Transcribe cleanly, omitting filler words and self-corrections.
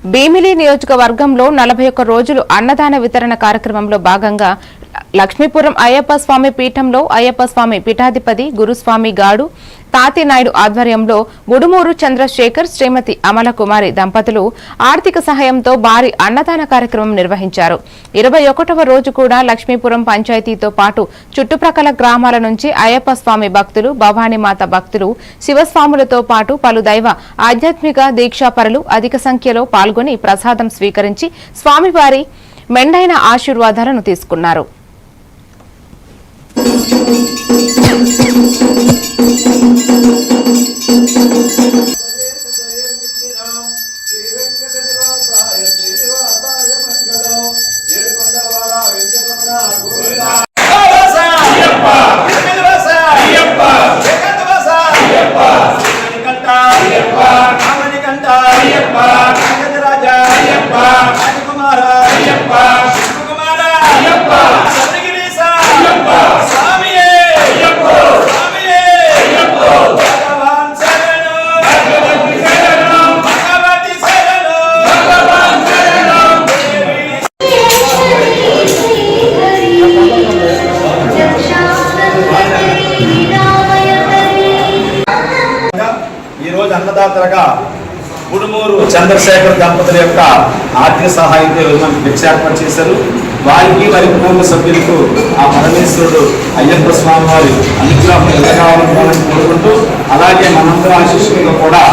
భీమిలి నియోజకవర్గంలో 41 రోజులు అన్నదాన వితరణ కార్యక్రమంలో భాగంగా లక్ష్మీపురం అయ్యప్ప స్వామి పీఠంలో అయ్యప్ప స్వామి పీఠాధిపతి గురుస్వామి గాడు తాతినాయుడు ఆధ్వర్యంలో ముడుమూరు చంద్రశేఖర్ శ్రీమతి అమలకుమారి దంపతులు ఆర్థిక సహాయంతో భారీ అన్నదాన కార్యక్రమం నిర్వహించారు. 21వ రోజు కూడా లక్ష్మీపురం పంచాయతీతో పాటు చుట్టుప్రక్కల గ్రామాల నుంచి అయ్యప్ప స్వామి భక్తులు, భవానీమాత భక్తులు, శివస్వాములతో పాటు పలు దైవ ఆధ్యాత్మిక దీక్షాపరులు అధిక సంఖ్యలో పాల్గొని ప్రసాదం స్వీకరించి స్వామివారి మెండైన ఆశీర్వాదాలను తీసుకున్నారు. అన్నదాతలుగా ముడుమూరు చంద్రశేఖర్ దంపతుల యొక్క ఆర్థిక సహాయంతో భిక్షార్పణ చేశారు. వారికి వారి కుటుంబ సభ్యులకు ఆ పరమేశ్వరుడు అయ్యప్ప స్వామి వారి అనుగ్రహం ఎదగాలని కోరుకుంటూ, అలాగే మనందరూ ఆశీస్సులుగా కూడా